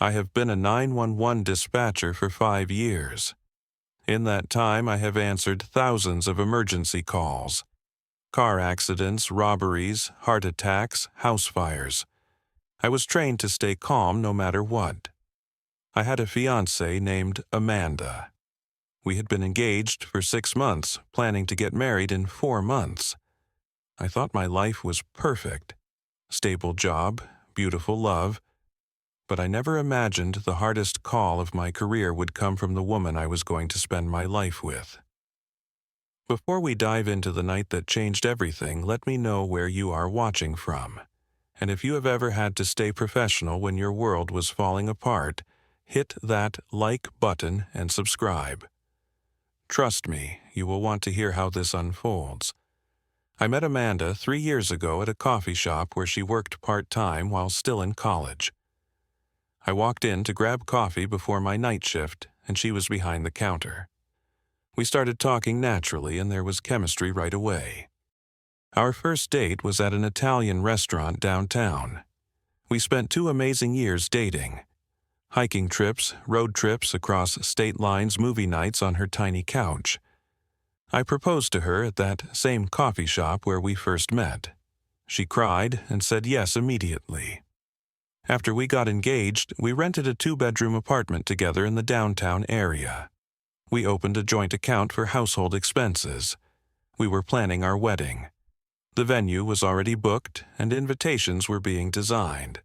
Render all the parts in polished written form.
I have been a 911 dispatcher for 5 years. In that time, I have answered thousands of emergency calls. Car accidents, robberies, heart attacks, house fires. I was trained to stay calm no matter what. I had a fiancée named Amanda. We had been engaged for 6 months, planning to get married in 4 months. I thought my life was perfect. Stable job, beautiful love. But I never imagined the hardest call of my career would come from the woman I was going to spend my life with. Before we dive into the night that changed everything, let me know where you are watching from. And if you have ever had to stay professional when your world was falling apart, hit that like button and subscribe. Trust me, you will want to hear how this unfolds. I met Amanda 3 years ago at a coffee shop where she worked part-time while still in college. I walked in to grab coffee before my night shift, and she was behind the counter. We started talking naturally, and there was chemistry right away. Our first date was at an Italian restaurant downtown. We spent 2 amazing years dating. Hiking trips, road trips across state lines, movie nights on her tiny couch. I proposed to her at that same coffee shop where we first met. She cried and said yes immediately. After we got engaged, we rented a 2-bedroom apartment together in the downtown area. We opened a joint account for household expenses. We were planning our wedding. The venue was already booked, and invitations were being designed.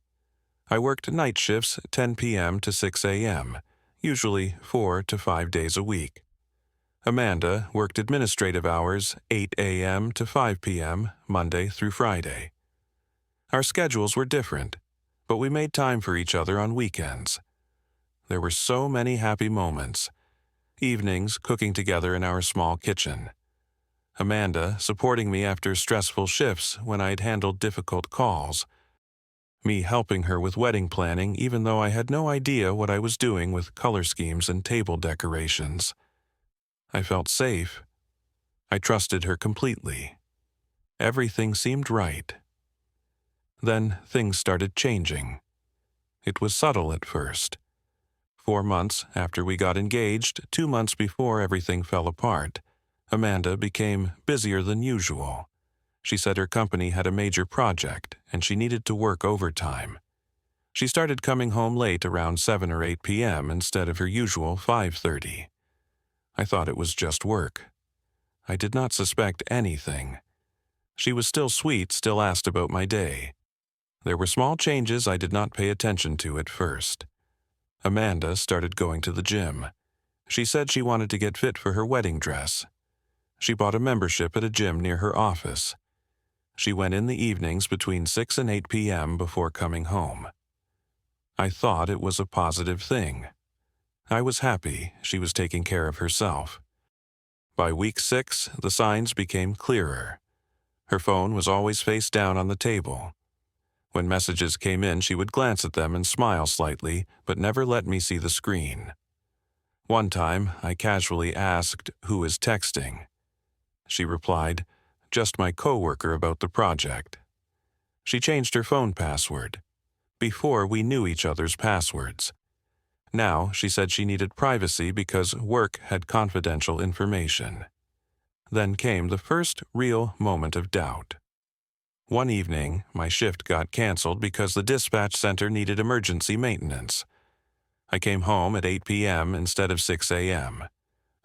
I worked night shifts 10 p.m. to 6 a.m., usually 4 to 5 days a week. Amanda worked administrative hours 8 a.m. to 5 p.m., Monday through Friday. Our schedules were different, but we made time for each other on weekends. There were so many happy moments. Evenings cooking together in our small kitchen. Amanda supporting me after stressful shifts when I'd handled difficult calls. Me helping her with wedding planning even though I had no idea what I was doing with color schemes and table decorations. I felt safe. I trusted her completely. Everything seemed right. Then things started changing. It was subtle at first. 4 months after we got engaged, 2 months before everything fell apart, Amanda became busier than usual. She said her company had a major project and she needed to work overtime. She started coming home late around 7 or 8 p.m. instead of her usual 5:30. I thought it was just work. I did not suspect anything. She was still sweet, still asked about my day. There were small changes I did not pay attention to at first. Amanda started going to the gym. She said she wanted to get fit for her wedding dress. She bought a membership at a gym near her office. She went in the evenings between 6 and 8 p.m. before coming home. I thought it was a positive thing. I was happy she was taking care of herself. By week 6, the signs became clearer. Her phone was always face down on the table. When messages came in, she would glance at them and smile slightly, but never let me see the screen. One time, I casually asked, "Who is texting?" She replied, "Just my coworker about the project." She changed her phone password. Before, we knew each other's passwords. Now, she said she needed privacy because work had confidential information. Then came the first real moment of doubt. One evening, my shift got canceled because the dispatch center needed emergency maintenance. I came home at 8 p.m. instead of 6 a.m.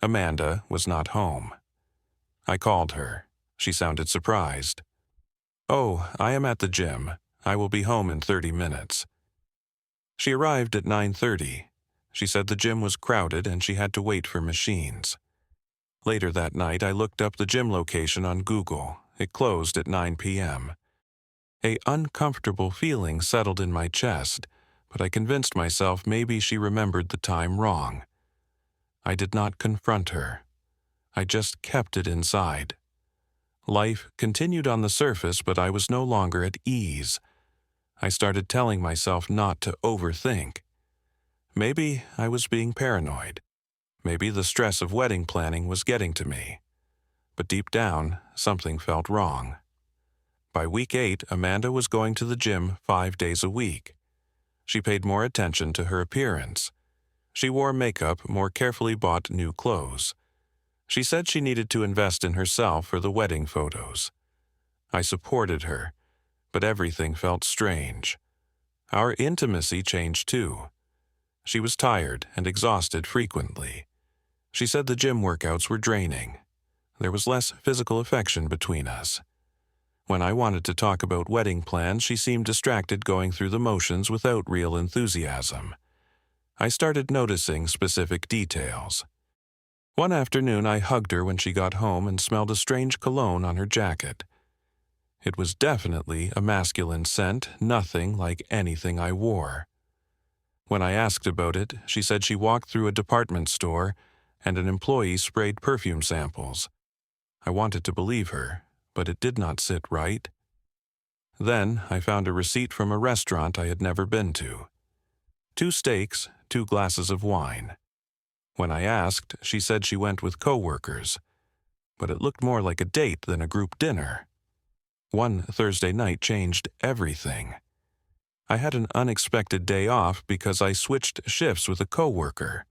Amanda was not home. I called her. She sounded surprised. "Oh, I am at the gym. I will be home in 30 minutes. She arrived at 9:30. She said the gym was crowded and she had to wait for machines. Later that night, I looked up the gym location on Google. It closed at 9 p.m. An uncomfortable feeling settled in my chest, but I convinced myself maybe she remembered the time wrong. I did not confront her. I just kept it inside. Life continued on the surface, but I was no longer at ease. I started telling myself not to overthink. Maybe I was being paranoid. Maybe the stress of wedding planning was getting to me. But deep down, something felt wrong. By week 8, Amanda was going to the gym 5 days a week. She paid more attention to her appearance. She wore makeup, more carefully bought new clothes. She said she needed to invest in herself for the wedding photos. I supported her, but everything felt strange. Our intimacy changed too. She was tired and exhausted frequently. She said the gym workouts were draining. There was less physical affection between us. When I wanted to talk about wedding plans, she seemed distracted going through the motions without real enthusiasm. I started noticing specific details. One afternoon, I hugged her when she got home and smelled a strange cologne on her jacket. It was definitely a masculine scent, nothing like anything I wore. When I asked about it, she said she walked through a department store and an employee sprayed perfume samples. I wanted to believe her, but it did not sit right. Then I found a receipt from a restaurant I had never been to. 2 steaks, 2 glasses of wine. When I asked, she said she went with coworkers, but it looked more like a date than a group dinner. One Thursday night changed everything. I had an unexpected day off because I switched shifts with a coworker.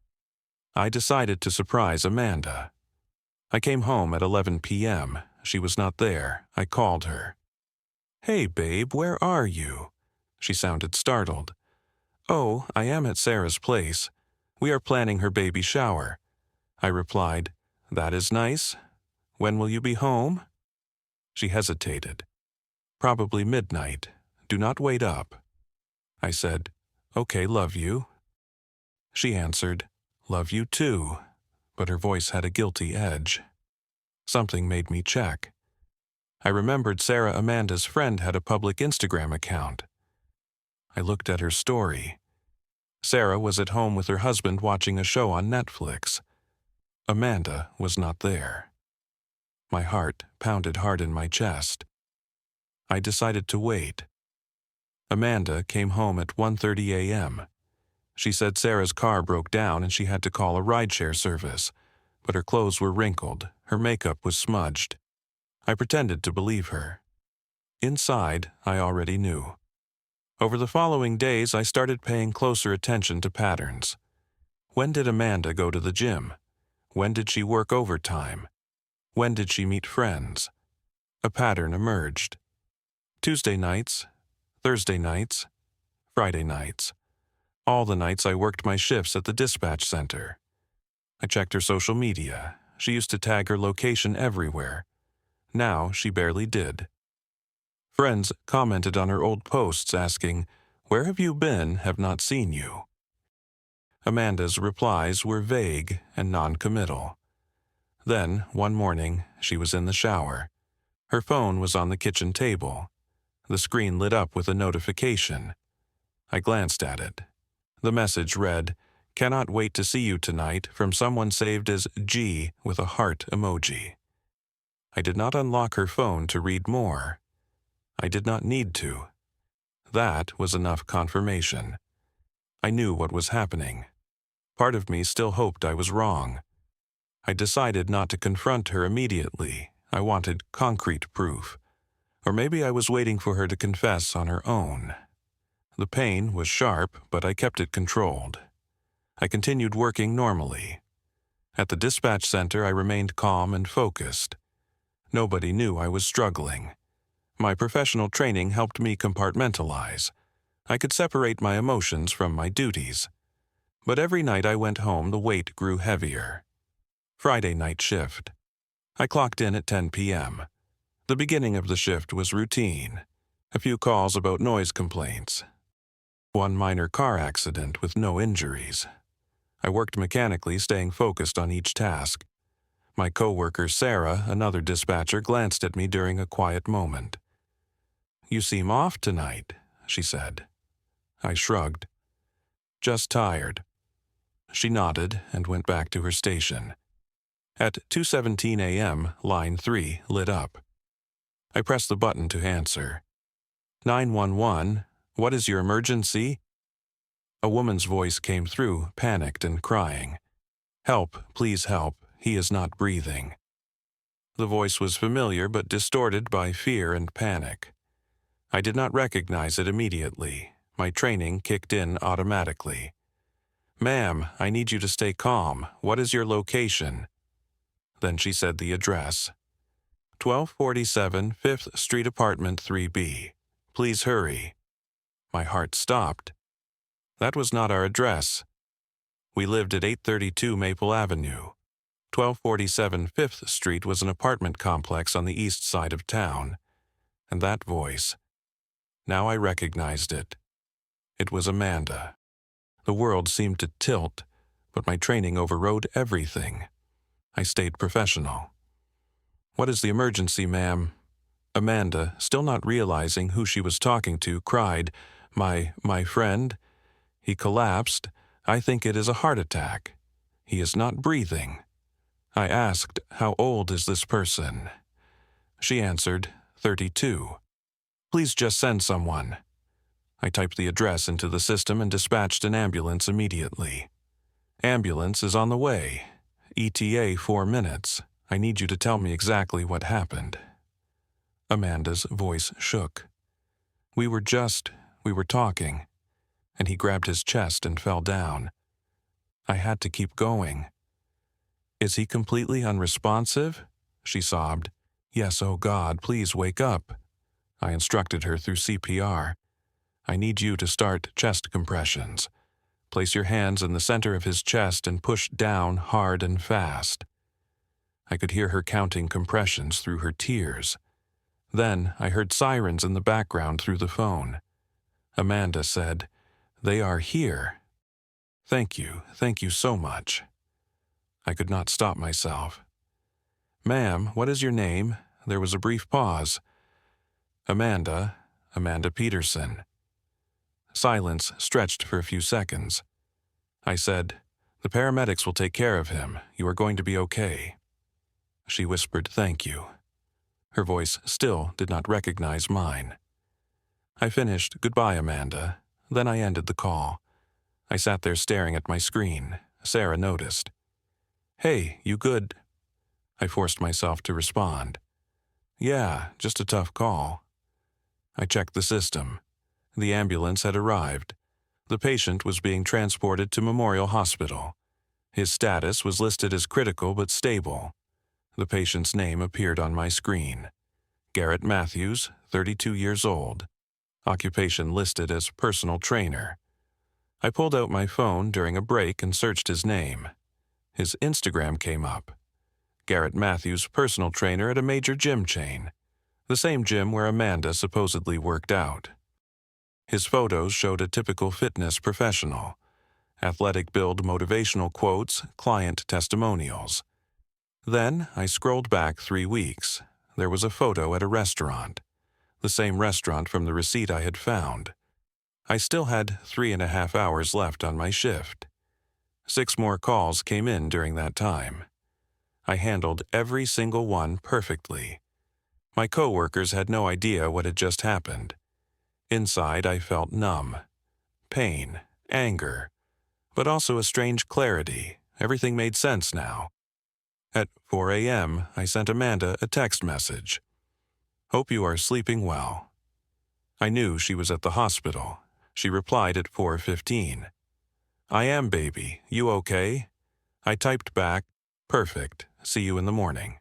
I decided to surprise Amanda. I came home at 11 p.m. She was not there. I called her. "Hey, babe, where are you?" She sounded startled. "Oh, I am at Sarah's place. We are planning her baby shower." I replied, "That is nice. When will you be home?" She hesitated. "Probably midnight. Do not wait up." I said, "Okay, love you." She answered, "Love you too," but her voice had a guilty edge. Something made me check. I remembered Sarah Amanda's friend had a public Instagram account. I looked at her story. Sarah was at home with her husband watching a show on Netflix. Amanda was not there. My heart pounded hard in my chest. I decided to wait. Amanda came home at 1:30 a.m. She said Sarah's car broke down and she had to call a rideshare service, but her clothes were wrinkled, her makeup was smudged. I pretended to believe her. Inside, I already knew. Over the following days, I started paying closer attention to patterns. When did Amanda go to the gym? When did she work overtime? When did she meet friends? A pattern emerged. Tuesday nights, Thursday nights, Friday nights. All the nights I worked my shifts at the dispatch center. I checked her social media. She used to tag her location everywhere. Now she barely did. Friends commented on her old posts asking, "Where have you been? Have not seen you." Amanda's replies were vague and non-committal. Then, one morning, she was in the shower. Her phone was on the kitchen table. The screen lit up with a notification. I glanced at it. The message read, "Cannot wait to see you tonight," from someone saved as G with a heart emoji. I did not unlock her phone to read more. I did not need to. That was enough confirmation. I knew what was happening. Part of me still hoped I was wrong. I decided not to confront her immediately. I wanted concrete proof. Or maybe I was waiting for her to confess on her own. The pain was sharp, but I kept it controlled. I continued working normally. At the dispatch center, I remained calm and focused. Nobody knew I was struggling. My professional training helped me compartmentalize. I could separate my emotions from my duties. But every night I went home, the weight grew heavier. Friday night shift. I clocked in at 10 p.m. The beginning of the shift was routine. A few calls about noise complaints. One minor car accident with no injuries. I worked mechanically, staying focused on each task. My coworker Sarah, another dispatcher, glanced at me during a quiet moment. "You seem off tonight," she said. I shrugged. "Just tired." She nodded and went back to her station. At 2:17 a.m., line 3 lit up. I pressed the button to answer. 911, what is your emergency? A woman's voice came through, panicked and crying. "Help, please help, he is not breathing." The voice was familiar but distorted by fear and panic. I did not recognize it immediately. My training kicked in automatically. "Ma'am, I need you to stay calm. What is your location?" Then she said the address. 1247 5th Street Apartment 3B. Please hurry. My heart stopped. That was not our address. We lived at 832 Maple Avenue. 1247 5th Street was an apartment complex on the east side of town. And that voice. Now I recognized it. It was Amanda. The world seemed to tilt, but my training overrode everything. I stayed professional. "What is the emergency, ma'am?" Amanda, still not realizing who she was talking to, cried, My friend? He collapsed. I think it is a heart attack. He is not breathing." I asked, "How old is this person?" She answered, 32. "Please just send someone." I typed the address into the system and dispatched an ambulance immediately. "Ambulance is on the way. ETA 4 minutes. I need you to tell me exactly what happened." Amanda's voice shook. We were talking, and he grabbed his chest and fell down. I had to keep going. "Is he completely unresponsive?" She sobbed. "Yes, oh God, please wake up." I instructed her through CPR. "I need you to start chest compressions. Place your hands in the center of his chest and push down hard and fast." I could hear her counting compressions through her tears. Then I heard sirens in the background through the phone. Amanda said, "They are here." Thank you so much." I could not stop myself. "Ma'am, what is your name?" There was a brief pause. Amanda Peterson." Silence stretched for a few seconds. I said, "The paramedics will take care of him. You are going to be okay." She whispered, "Thank you." Her voice still did not recognize mine. I finished, "Goodbye, Amanda." Then I ended the call. I sat there staring at my screen. Sarah noticed. "Hey, you good?" I forced myself to respond. "Yeah, just a tough call." I checked the system. The ambulance had arrived. The patient was being transported to Memorial Hospital. His status was listed as critical but stable. The patient's name appeared on my screen. Garrett Matthews, 32 years old. Occupation listed as personal trainer. I pulled out my phone during a break and searched his name. His Instagram came up. Garrett Matthews, personal trainer at a major gym chain. The same gym where Amanda supposedly worked out. His photos showed a typical fitness professional. Athletic build, motivational quotes, client testimonials. Then I scrolled back 3 weeks. There was a photo at a restaurant. The same restaurant from the receipt I had found. I still had 3.5 hours left on my shift. 6 more calls came in during that time. I handled every single one perfectly. My coworkers had no idea what had just happened. Inside, I felt numb. Pain, anger, but also a strange clarity. Everything made sense now. At 4 a.m., I sent Amanda a text message. "Hope you are sleeping well." I knew she was at the hospital. She replied at 4:15. "I am, baby. You okay?" I typed back, "Perfect. See you in the morning."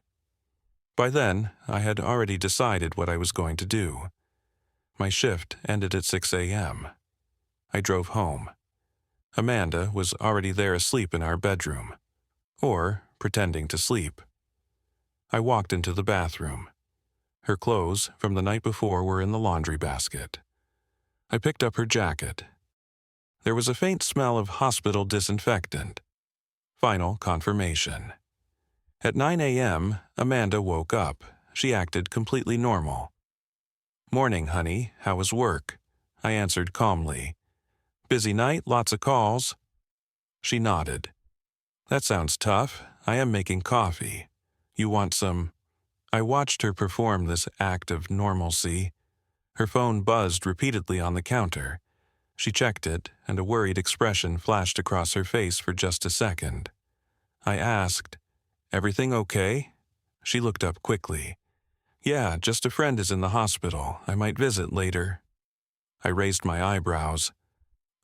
By then, I had already decided what I was going to do. My shift ended at 6 a.m. I drove home. Amanda was already there asleep in our bedroom. Or pretending to sleep. I walked into the bathroom. Her clothes from the night before were in the laundry basket. I picked up her jacket. There was a faint smell of hospital disinfectant. Final confirmation. At 9 a.m., Amanda woke up. She acted completely normal. "Morning, honey. How was work?" I answered calmly. "Busy night, lots of calls." She nodded. "That sounds tough. I am making coffee. You want some?" I watched her perform this act of normalcy. Her phone buzzed repeatedly on the counter. She checked it, and a worried expression flashed across her face for just a second. I asked, "Everything okay?" She looked up quickly. "Yeah, just a friend is in the hospital. I might visit later." I raised my eyebrows.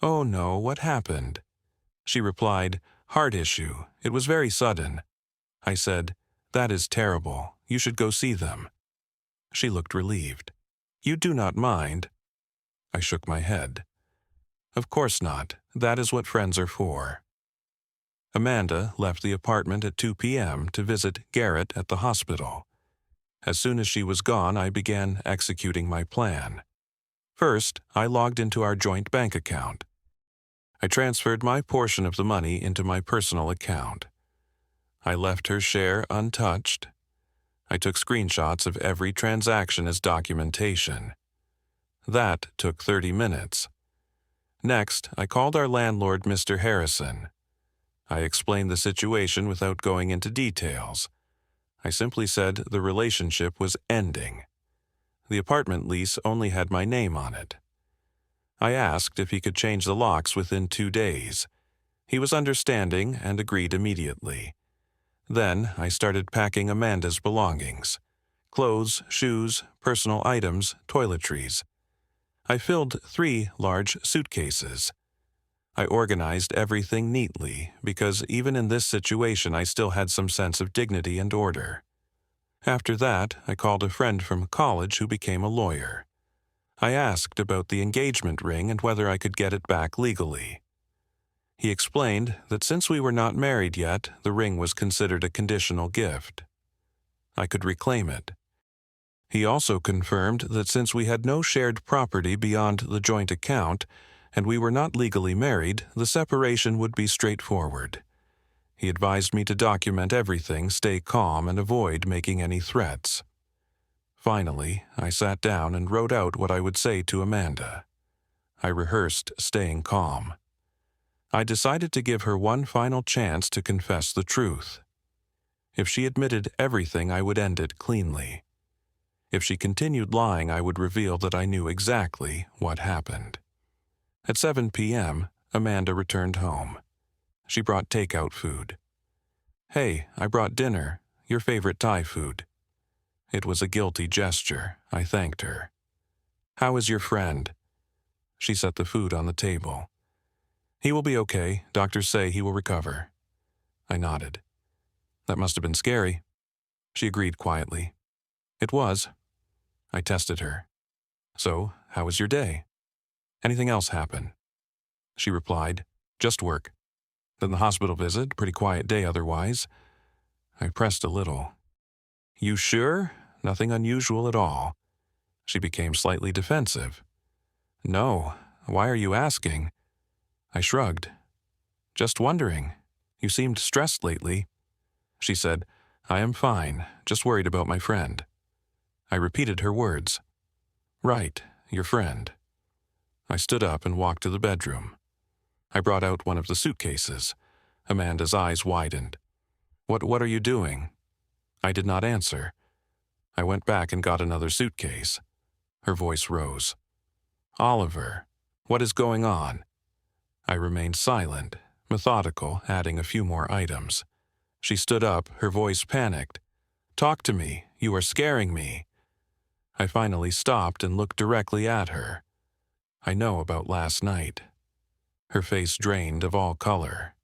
"Oh no, what happened?" She replied, "Heart issue. It was very sudden." I said, "That is terrible. You should go see them." She looked relieved. "You do not mind?" I shook my head. "Of course not. That is what friends are for." Amanda left the apartment at 2 p.m. to visit Garrett at the hospital. As soon as she was gone, I began executing my plan. First, I logged into our joint bank account. I transferred my portion of the money into my personal account. I left her share untouched. I took screenshots of every transaction as documentation. That took 30 minutes. Next, I called our landlord, Mr. Harrison. I explained the situation without going into details. I simply said the relationship was ending. The apartment lease only had my name on it. I asked if he could change the locks within 2 days. He was understanding and agreed immediately. Then I started packing Amanda's belongings: clothes, shoes, personal items, toiletries. I filled 3 large suitcases. I organized everything neatly because even in this situation I still had some sense of dignity and order. After that, I called a friend from college who became a lawyer. I asked about the engagement ring and whether I could get it back legally. He explained that since we were not married yet, the ring was considered a conditional gift. I could reclaim it. He also confirmed that since we had no shared property beyond the joint account, and we were not legally married, the separation would be straightforward. He advised me to document everything, stay calm, and avoid making any threats. Finally, I sat down and wrote out what I would say to Amanda. I rehearsed staying calm. I decided to give her one final chance to confess the truth. If she admitted everything, I would end it cleanly. If she continued lying, I would reveal that I knew exactly what happened. At 7 p.m., Amanda returned home. She brought takeout food. "Hey, I brought dinner, your favorite Thai food." It was a guilty gesture. I thanked her. "How is your friend?" She set the food on the table. "He will be okay. Doctors say he will recover." I nodded. "That must have been scary." She agreed quietly. "It was." I tested her. "So, how was your day? Anything else happen?" She replied, "Just work." "Then the hospital visit, pretty quiet day otherwise." I pressed a little. "You sure? Nothing unusual at all." She became slightly defensive. "No. Why are you asking?" I shrugged. "Just wondering. You seemed stressed lately." She said, "I am fine, just worried about my friend." I repeated her words. "Right, your friend." I stood up and walked to the bedroom. I brought out one of the suitcases. Amanda's eyes widened. What are you doing?" I did not answer. I went back and got another suitcase. Her voice rose. "Oliver, what is going on?" I remained silent, methodical, adding a few more items. She stood up, her voice panicked. "Talk to me. You are scaring me." I finally stopped and looked directly at her. "I know about last night." Her face drained of all color.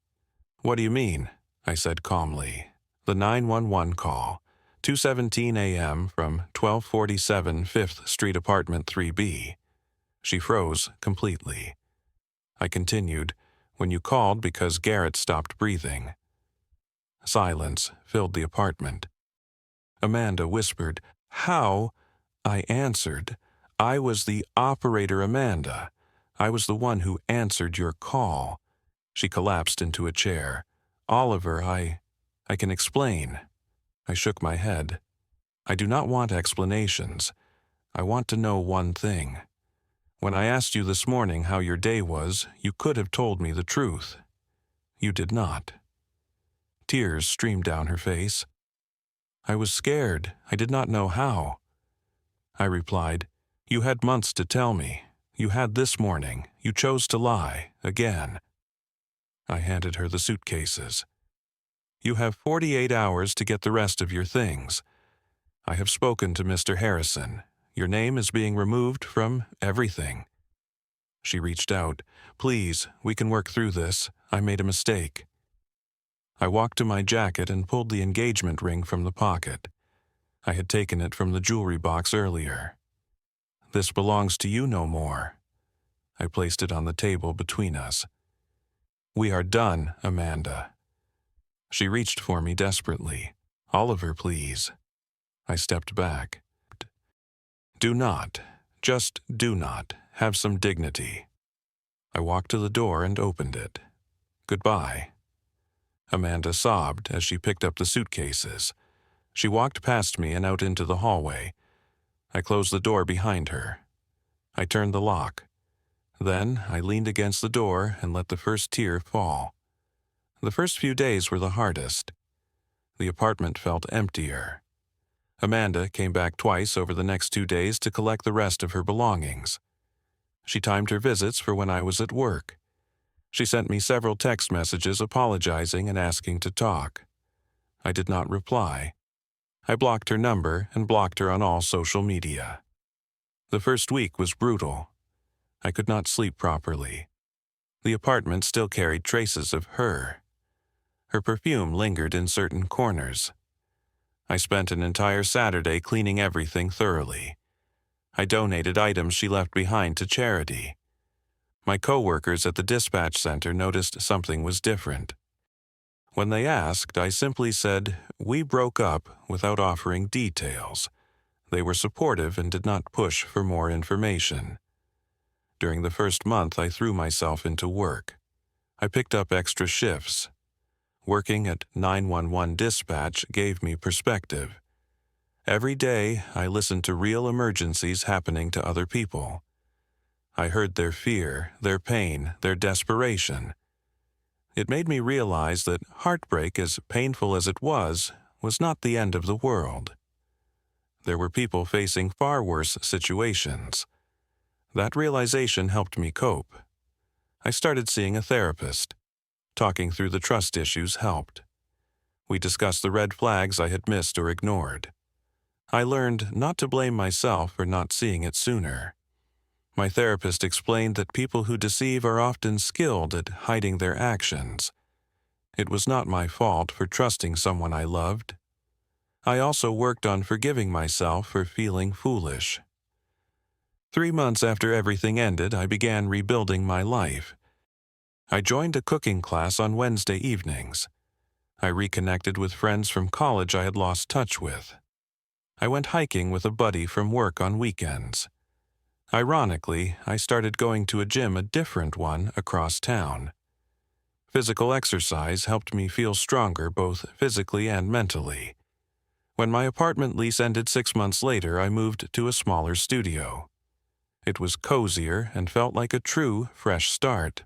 "What do you mean?" I said calmly. "The 911 call, 2:17 a.m. from 1247 5th Street Apartment 3B. She froze completely. I continued, "When you called because Garrett stopped breathing." Silence filled the apartment. Amanda whispered, "How?" I answered, "I was the operator, Amanda. I was the one who answered your call." She collapsed into a chair. "Oliver, I can explain." I shook my head. "I do not want explanations. I want to know one thing. When I asked you this morning how your day was, you could have told me the truth. You did not." Tears streamed down her face. "I was scared. I did not know how." I replied, "You had months to tell me. You had this morning. You chose to lie, again." I handed her the suitcases. "You have 48 hours to get the rest of your things. I have spoken to Mr. Harrison. Your name is being removed from everything." She reached out. "Please, we can work through this. I made a mistake." I walked to my jacket and pulled the engagement ring from the pocket. I had taken it from the jewelry box earlier. "This belongs to you no more." I placed it on the table between us. "We are done, Amanda." She reached for me desperately. "Oliver, please." I stepped back. "Do not, just do not, have some dignity." I walked to the door and opened it. "Goodbye." Amanda sobbed as she picked up the suitcases. She walked past me and out into the hallway. I closed the door behind her. I turned the lock. Then I leaned against the door and let the first tear fall. The first few days were the hardest. The apartment felt emptier. Amanda came back twice over the next 2 days to collect the rest of her belongings. She timed her visits for when I was at work. She sent me several text messages apologizing and asking to talk. I did not reply. I blocked her number and blocked her on all social media. The first week was brutal. I could not sleep properly. The apartment still carried traces of her. Her perfume lingered in certain corners. I spent an entire Saturday cleaning everything thoroughly. I donated items she left behind to charity. My co-workers at the dispatch center noticed something was different. When they asked, I simply said, "We broke up," without offering details. They were supportive and did not push for more information. During the first month, I threw myself into work. I picked up extra shifts. Working at 911 dispatch gave me perspective. Every day, I listened to real emergencies happening to other people. I heard their fear, their pain, their desperation. It made me realize that heartbreak, as painful as it was not the end of the world. There were people facing far worse situations. That realization helped me cope. I started seeing a therapist. Talking through the trust issues helped. We discussed the red flags I had missed or ignored. I learned not to blame myself for not seeing it sooner. My therapist explained that people who deceive are often skilled at hiding their actions. It was not my fault for trusting someone I loved. I also worked on forgiving myself for feeling foolish. 3 months after everything ended, I began rebuilding my life. I joined a cooking class on Wednesday evenings. I reconnected with friends from college I had lost touch with. I went hiking with a buddy from work on weekends. Ironically, I started going to a gym, a different one, across town. Physical exercise helped me feel stronger both physically and mentally. When my apartment lease ended 6 months later, I moved to a smaller studio. It was cozier and felt like a true, fresh start.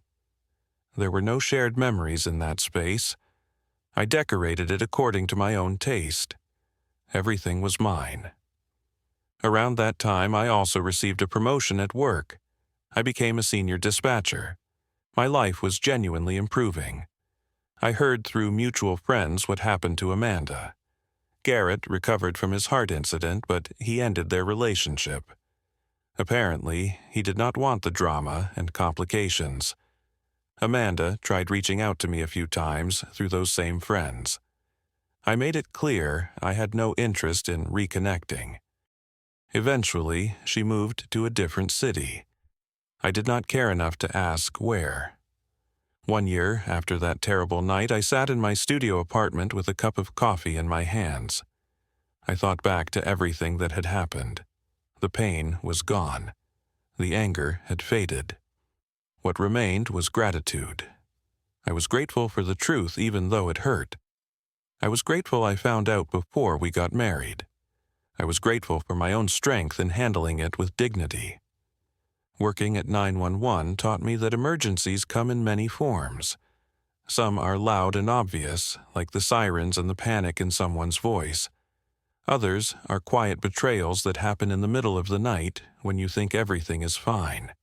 There were no shared memories in that space. I decorated it according to my own taste. Everything was mine. Around that time, I also received a promotion at work. I became a senior dispatcher. My life was genuinely improving. I heard through mutual friends what happened to Amanda. Garrett recovered from his heart incident, but he ended their relationship. Apparently, he did not want the drama and complications. Amanda tried reaching out to me a few times through those same friends. I made it clear I had no interest in reconnecting. Eventually, she moved to a different city. I did not care enough to ask where. 1 year after that terrible night, I sat in my studio apartment with a cup of coffee in my hands. I thought back to everything that had happened. The pain was gone. The anger had faded. What remained was gratitude. I was grateful for the truth even though it hurt. I was grateful I found out before we got married. I was grateful for my own strength in handling it with dignity. Working at 911 taught me that emergencies come in many forms. Some are loud and obvious, like the sirens and the panic in someone's voice. Others are quiet betrayals that happen in the middle of the night when you think everything is fine.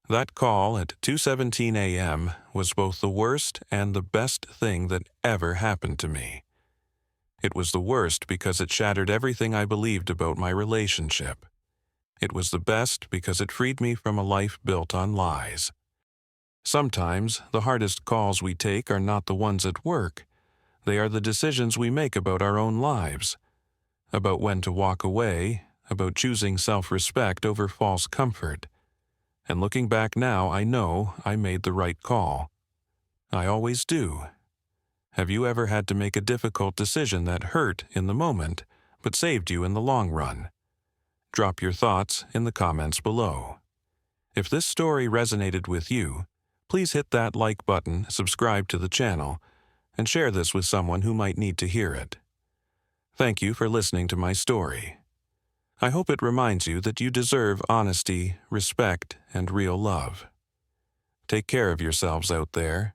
That call at 2:17 a.m. was both the worst and the best thing that ever happened to me. It was the worst because it shattered everything I believed about my relationship. It was the best because it freed me from a life built on lies. Sometimes the hardest calls we take are not the ones at work. They are the decisions we make about our own lives, about when to walk away, about choosing self-respect over false comfort. And looking back now, I know I made the right call. I always do. Have you ever had to make a difficult decision that hurt in the moment, but saved you in the long run? Drop your thoughts in the comments below. If this story resonated with you, please hit that like button, subscribe to the channel, and share this with someone who might need to hear it. Thank you for listening to my story. I hope it reminds you that you deserve honesty, respect, and real love. Take care of yourselves out there.